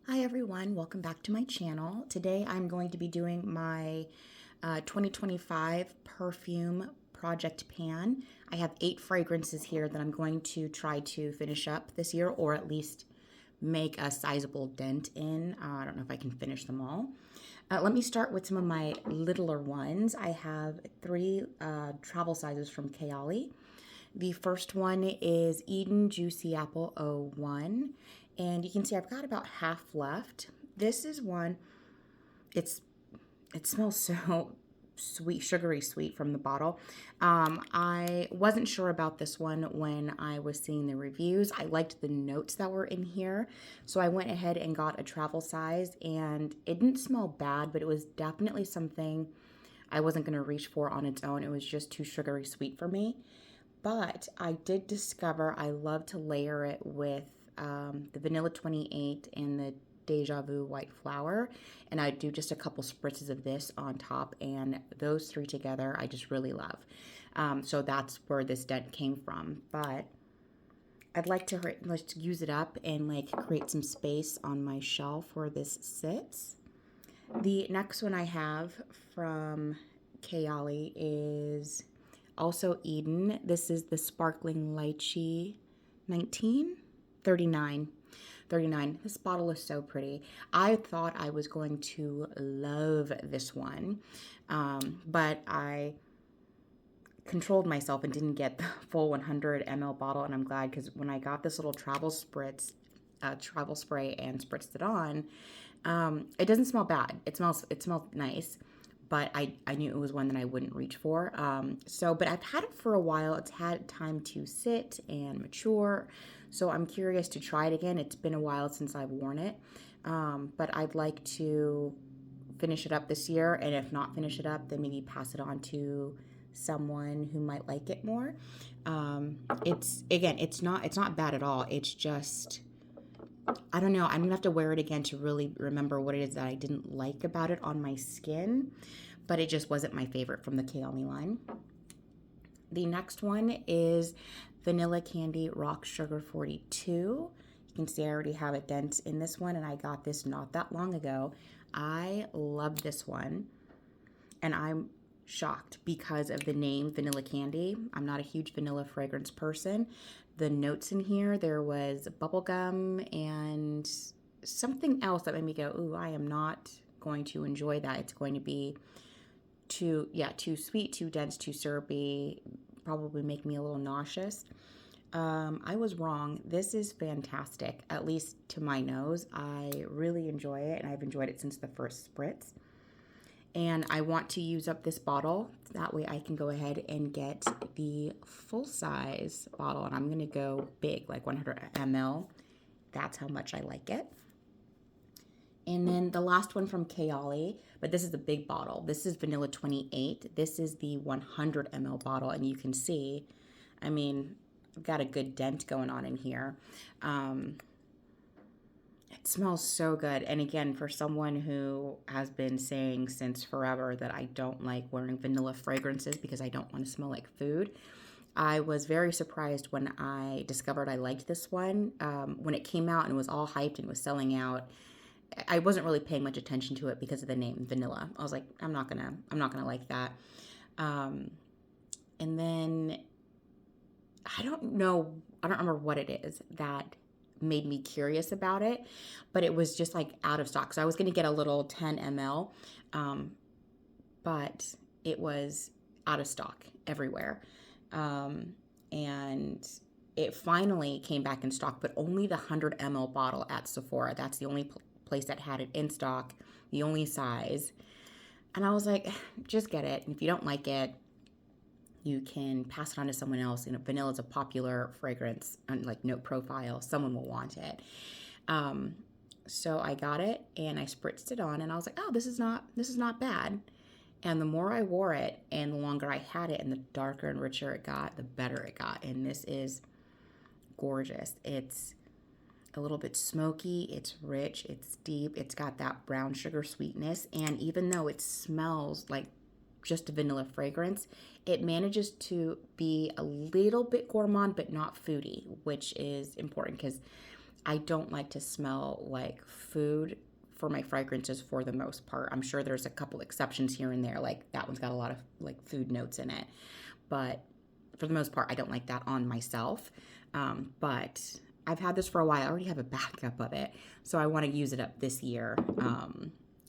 Hi everyone, welcome back to my channel. Today I'm going to be doing my 2025 Perfume Project Pan. I have 8 fragrances here that I'm going to try to finish up this year, or at least make a sizable dent in. I don't know if I can finish them all. Let me start with some of my littler ones. I have 3 travel sizes from Kayali. The first one is Eden Juicy Apple 01. And you can see I've got about half left. This is one, it's it smells so sweet, sugary sweet from the bottle. I wasn't sure about this one when I was seeing the reviews. I liked the notes that were in here. So I went ahead and got a travel size, and it didn't smell bad, but it was definitely something I wasn't going to reach for on its own. It was just too sugary sweet for me. But I did discover I love to layer it with the Vanilla 28 and the Deja Vu White Flower. And I do just a couple spritzes of this on top. And those 3 together, I just really love. So that's where this dent came from. But I'd like to let's use it up and like create some space on my shelf where this sits. The next one I have from Kayali is also Eden. This is the Sparkling Lychee 1939. 39. This bottle is so pretty. I thought I was going to love this one, but I controlled myself and didn't get the full 100 ml bottle, and I'm glad, because when I got this little travel spray and spritzed it on, it doesn't smell bad. It smells nice, but I knew it was one that I wouldn't reach for. But I've had it for a while. It's had time to sit and mature. So I'm curious to try it again. It's been a while since I've worn it. But I'd like to finish it up this year. And if not finish it up, then maybe pass it on to someone who might like it more. It's not bad at all. It's just, I don't know. I'm gonna have to wear it again to really remember what it is that I didn't like about it on my skin, but it just wasn't my favorite from the Kayali line. The next one is Vanilla Candy Rock Sugar 42. You can see I already have a dent in this one, and I got this not that long ago. I love this one, and I'm shocked because of the name Vanilla Candy. I'm not a huge vanilla fragrance person. The notes in here, there was bubblegum and something else that made me go, ooh, I am not going to enjoy that. It's going to be too sweet, too dense, too syrupy, probably make me a little nauseous. I was wrong. This is fantastic, at least to my nose. I really enjoy it, and I've enjoyed it since the first spritz. And I want to use up this bottle. That way I can go ahead and get the full size bottle. And I'm going to go big, like 100 ml. That's how much I like it. And then the last one from Kayali, but this is the big bottle. This is Vanilla 28. This is the 100 ml bottle. And you can see, I mean, I've got a good dent going on in here. It smells so good. And again, for someone who has been saying since forever that I don't like wearing vanilla fragrances because I don't want to smell like food, I was very surprised when I discovered I liked this one. When it came out and was all hyped and was selling out, I wasn't really paying much attention to it because of the name Vanilla. I was like, I'm not gonna like that. And then I don't remember what it is that made me curious about it, but it was just like out of stock. So I was going to get a little 10 ml, but it was out of stock everywhere. And it finally came back in stock, but only the 100 ml bottle at Sephora. That's the only place that had it in stock, the only size. And I was like, just get it. And if you don't like it, you can pass it on to someone else. You know, vanilla is a popular fragrance, and like note profile, someone will want it. So I got it and I spritzed it on, and I was like, oh, this is not bad. And the more I wore it and the longer I had it and the darker and richer it got, the better it got. And this is gorgeous. It's a little bit smoky, it's rich, it's deep, it's got that brown sugar sweetness. And even though it smells like just a vanilla fragrance, it manages to be a little bit gourmand but not foodie, which is important because I don't like to smell like food for my fragrances for the most part. I'm sure there's a couple exceptions here and there, like that one's got a lot of like food notes in it. But for the most part, I don't like that on myself. But I've had this for a while. I already have a backup of it. So I want to use it up this year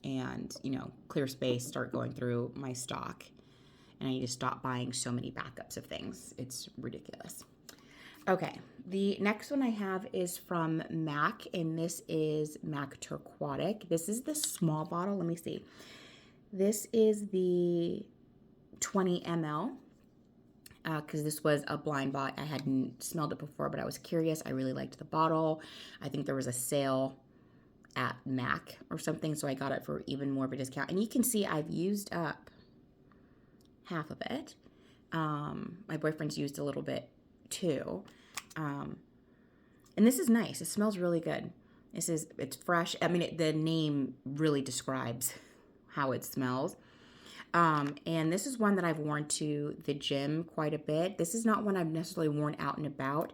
and, you know, clear space, start going through my stock. And I need to stop buying so many backups of things. It's ridiculous. Okay, the next one I have is from MAC, and this is MAC Turquatic. This is the small bottle. Let me see. This is the 20 ml because this was a blind buy. I hadn't smelled it before, but I was curious. I really liked the bottle. I think there was a sale at MAC or something, so I got it for even more of a discount. And you can see I've used up half of it. My boyfriend's used a little bit too. And this is nice. It smells really good. It's fresh. I mean, the name really describes how it smells. And this is one that I've worn to the gym quite a bit. This is not one I've necessarily worn out and about.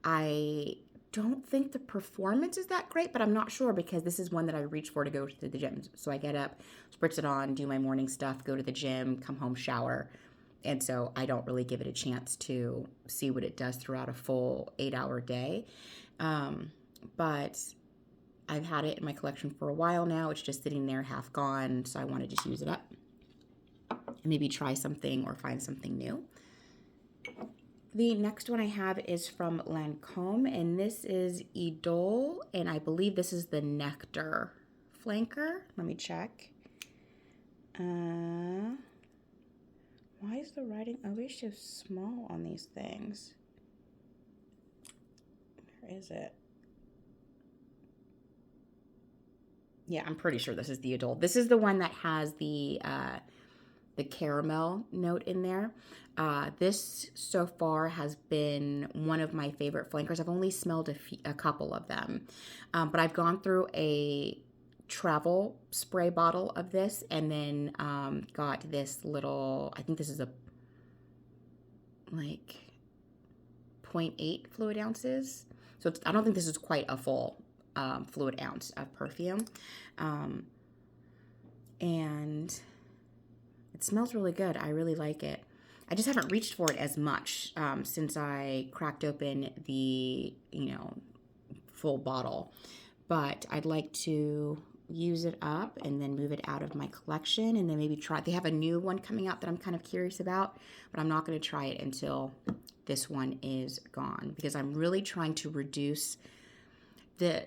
I don't think the performance is that great, but I'm not sure because this is one that I reach for to go to the gym. So I get up, spritz it on, do my morning stuff, go to the gym, come home, shower. And so I don't really give it a chance to see what it does throughout a full 8-hour day. But I've had it in my collection for a while now. It's just sitting there half gone. So I want to just use it up. Maybe try something or find something new. The next one I have is from Lancome, and this is Idole, and I believe this is the Nectar flanker. Let me check. Why is the writing always so small on these things? Where is it? Yeah, I'm pretty sure this is the Idole. This is the one that has the caramel note in there. This so far has been one of my favorite flankers. I've only smelled a couple of them, but I've gone through a travel spray bottle of this and then got this little, I think this is a like 0.8 fluid ounces. So I don't think this is quite a full fluid ounce of perfume. And it smells really good. I really like it. I just haven't reached for it as much since I cracked open the, full bottle. But I'd like to use it up and then move it out of my collection and then maybe try. They have a new one coming out that I'm kind of curious about, but I'm not going to try it until this one is gone because I'm really trying to reduce the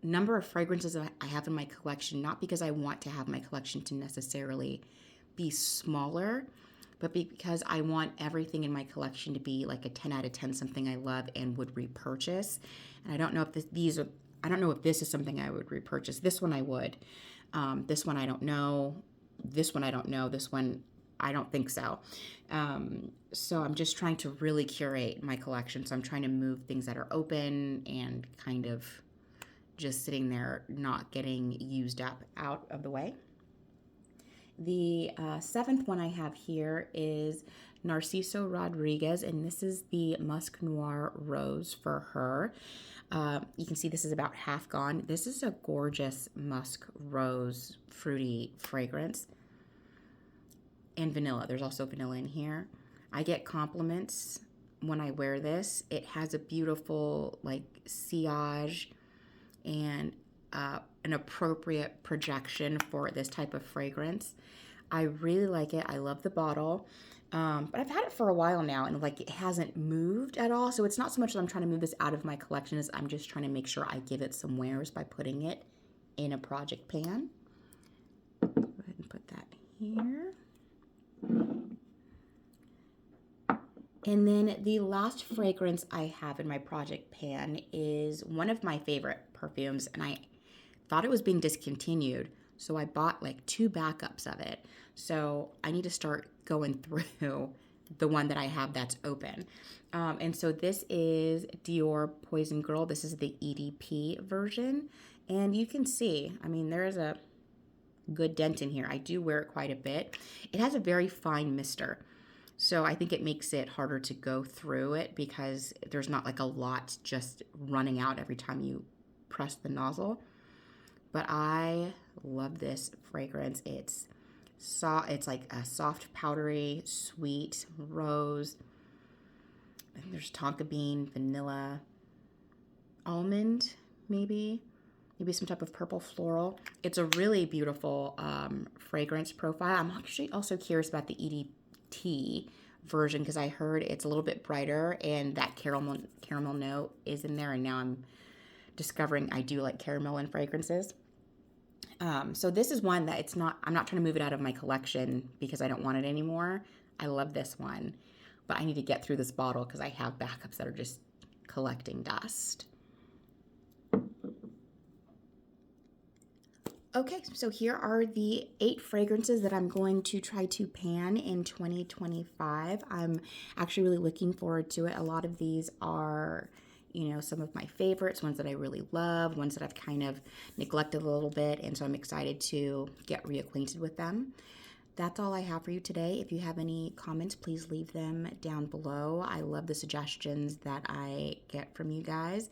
number of fragrances that I have in my collection, not because I want to have my collection to necessarily be smaller, but because I want everything in my collection to be like a 10 out of 10, something I love and would repurchase. And I don't know if I don't know if this is something I would repurchase. This one I would. This one I don't know. This one I don't know. This one I don't think so. So I'm just trying to really curate my collection. So I'm trying to move things that are open and kind of just sitting there, not getting used up out of the way. The seventh one I have here is Narciso Rodriguez, and this is the Musc Noir Rose for her. You can see this is about half gone. This is a gorgeous musk rose fruity fragrance. And vanilla. There's also vanilla in here. I get compliments when I wear this. It has a beautiful like sillage and an appropriate projection for this type of fragrance. I really like it. I love the bottle. But I've had it for a while now and like it hasn't moved at all. So it's not so much that I'm trying to move this out of my collection as I'm just trying to make sure I give it some wears by putting it in a project pan. Go ahead and put that here. And then the last fragrance I have in my project pan is one of my favorite perfumes, and I thought it was being discontinued, so I bought like 2 backups of it. So I need to start going through the one that I have that's open. And so this is Dior Poison Girl. This is the EDP version, and you can see, I mean, there is a good dent in here. I do wear it quite a bit. It has a very fine mister. So I think it makes it harder to go through it because there's not like a lot just running out every time you press the nozzle. But I love this fragrance. It's like a soft, powdery, sweet rose. I think there's tonka bean, vanilla, almond, maybe some type of purple floral. It's a really beautiful fragrance profile. I'm actually also curious about the EDT version because I heard it's a little bit brighter and that caramel note is in there, and now I'm discovering I do like caramel in fragrances. So this is one that I'm not trying to move it out of my collection because I don't want it anymore. I love this one, but I need to get through this bottle because I have backups that are just collecting dust. Okay, so here are the 8 fragrances that I'm going to try to pan in 2025. I'm actually really looking forward to it. A lot of these are, some of my favorites, ones that I really love, ones that I've kind of neglected a little bit, and so I'm excited to get reacquainted with them. That's all I have for you today. If you have any comments, please leave them down below. I love the suggestions that I get from you guys.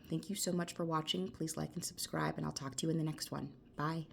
Thank you so much for watching. Please like and subscribe, and I'll talk to you in the next one. Bye.